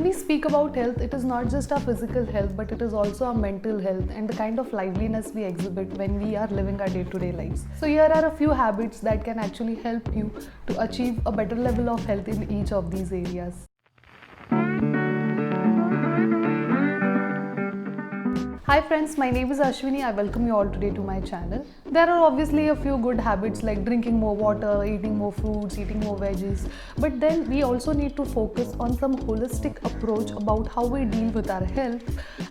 we speak about health, it is not just our physical health, but it is also our mental health and the kind of liveliness we exhibit when we are living our day-to-day lives. So here are a few habits that can actually help you to achieve a better level of health in each of these areas. Hi friends, my name is Ashwini. I welcome you all today to my channel. There are obviously a few good habits like drinking more water, eating more fruits, eating more veggies. But then we also need to focus on some holistic approach about how we deal with our health,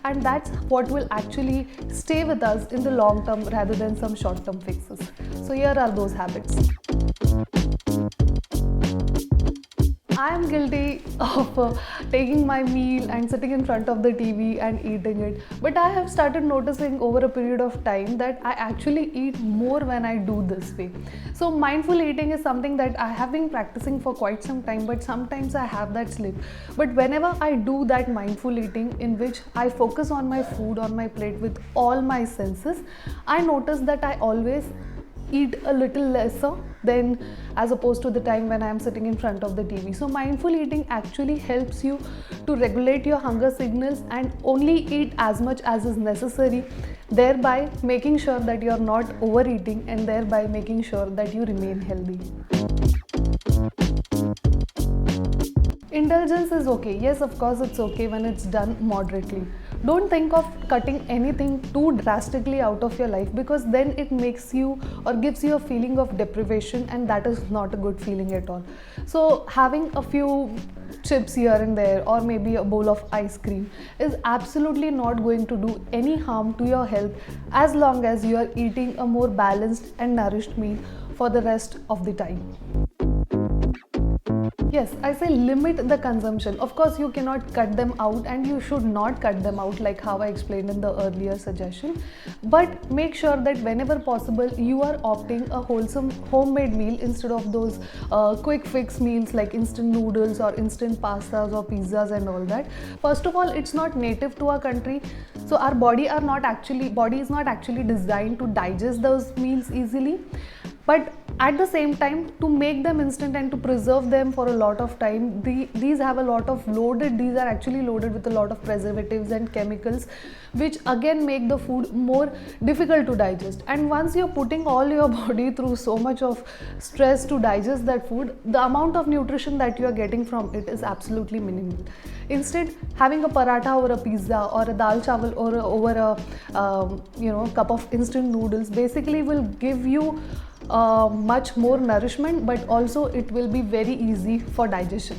and that's what will actually stay with us in the long term rather than some short term fixes. So here are those habits. I am guilty of taking my meal and sitting in front of the TV and eating it. But I have started noticing over a period of time that I actually eat more when I do this way. So mindful eating is something that I have been practicing for quite some time, but sometimes I have that slip. But whenever I do that mindful eating in which I focus on my food on my plate with all my senses, I notice that I always eat a little lesser than as opposed to the time when I am sitting in front of the TV. So mindful eating actually helps you to regulate your hunger signals and only eat as much as is necessary, thereby making sure that you are not overeating and thereby making sure that you remain healthy. Indulgence is okay. Yes, of course, it's okay when it's done moderately. Don't think of cutting anything too drastically out of your life, because then it makes you or gives you a feeling of deprivation, and that is not a good feeling at all. So having a few chips here and there or maybe a bowl of ice cream is absolutely not going to do any harm to your health as long as you are eating a more balanced and nourished meal for the rest of the time. Yes, I say limit the consumption. Of course, you cannot cut them out and you should not cut them out like how I explained in the earlier suggestion. But make sure that whenever possible, you are opting a wholesome homemade meal instead of those quick fix meals like instant noodles or instant pastas or pizzas and all that. First of all, it's not native to our country. So our body is not actually designed to digest those meals easily. But at the same time, to make them instant and to preserve them for a lot of time, these are actually loaded with a lot of preservatives and chemicals, which again make the food more difficult to digest. And once you're putting all your body through so much of stress to digest that food, the amount of nutrition that you are getting from it is absolutely minimal. Instead, having a paratha over a pizza or a dal chawal or over a cup of instant noodles basically will give you much more nourishment, but also it will be very easy for digestion.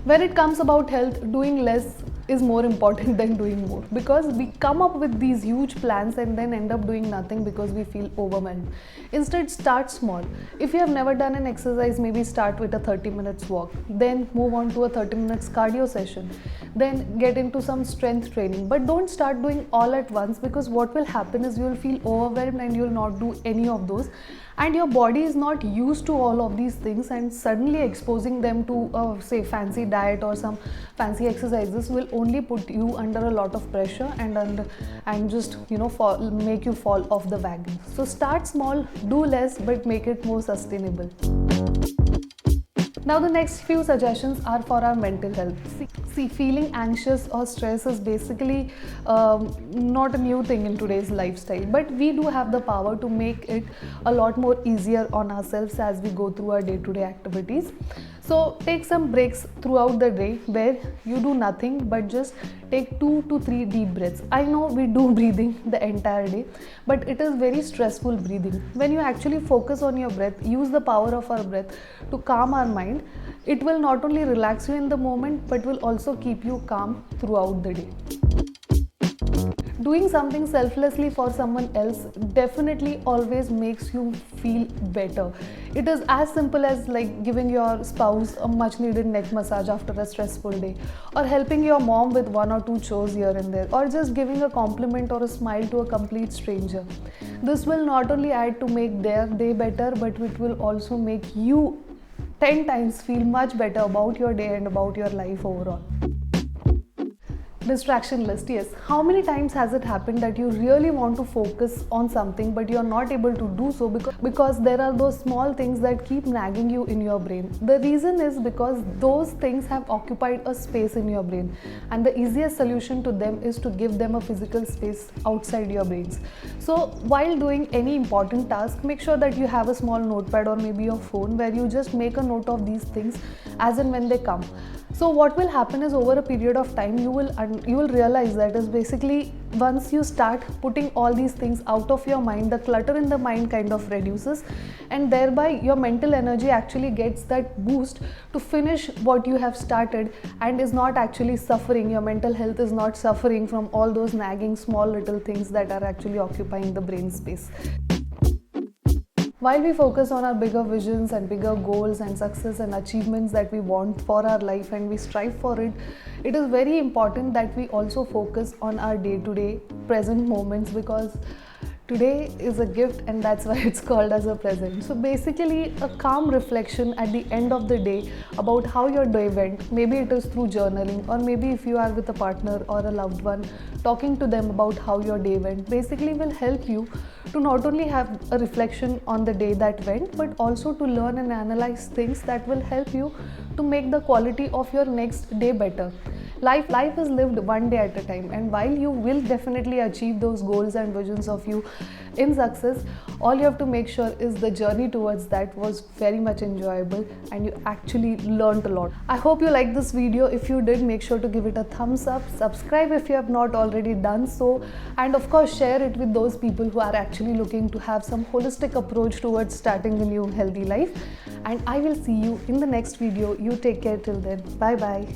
When it comes about health, doing less is more important than doing more, because we come up with these huge plans and then end up doing nothing because we feel overwhelmed. Instead, start small. If you have never done an exercise, maybe start with a 30 minutes walk, then move on to a 30 minutes cardio session, then get into some strength training. But don't start doing all at once, because what will happen is you will feel overwhelmed and you will not do any of those, and your body is not used to all of these things, and suddenly exposing them to say fancy diet or some fancy exercises will only put you under a lot of pressure and just make you fall off the wagon. So start small, do less, but make it more sustainable. Now the next few suggestions are for our mental health. See, feeling anxious or stress is basically not a new thing in today's lifestyle, but we do have the power to make it a lot more easier on ourselves as we go through our day-to-day activities. So take some breaks throughout the day where you do nothing but just take 2 to 3 deep breaths. I know we do breathing the entire day, but it is very stressful breathing. When you actually focus on your breath, use the power of our breath to calm our mind, it will not only relax you in the moment but will also keep you calm throughout the day. Doing something selflessly for someone else definitely always makes you feel better. It is as simple as like giving your spouse a much needed neck massage after a stressful day, or helping your mom with 1 or 2 chores here and there, or just giving a compliment or a smile to a complete stranger. This will not only add to make their day better, but it will also make you 10 times feel much better about your day and about your life overall. Distraction list, yes. How many times has it happened that you really want to focus on something but you're not able to do so because there are those small things that keep nagging you in your brain? The reason is because those things have occupied a space in your brain, and the easiest solution to them is to give them a physical space outside your brains. So while doing any important task, make sure that you have a small notepad or maybe your phone where you just make a note of these things as and when they come. So what will happen is, over a period of time, you will realize that is basically, once you start putting all these things out of your mind, the clutter in the mind kind of reduces, and thereby your mental energy actually gets that boost to finish what you have started, and is not actually suffering. Your mental health is not suffering from all those nagging small little things that are actually occupying the brain space. While we focus on our bigger visions and bigger goals and success and achievements that we want for our life and we strive for it, it is very important that we also focus on our day-to-day present moments, because today is a gift, and that's why it's called as a present. So basically, a calm reflection at the end of the day about how your day went. Maybe it is through journaling, or maybe if you are with a partner or a loved one, talking to them about how your day went basically will help you to not only have a reflection on the day that went, but also to learn and analyze things that will help you to make the quality of your next day better. Life is lived one day at a time, and while you will definitely achieve those goals and visions of you in success, all you have to make sure is the journey towards that was very much enjoyable and you actually learned a lot. I hope you liked this video. If you did, make sure to give it a thumbs up, subscribe if you have not already done so, and of course share it with those people who are actually looking to have some holistic approach towards starting a new healthy life. And I will see you in the next video. You take care till then. Bye bye.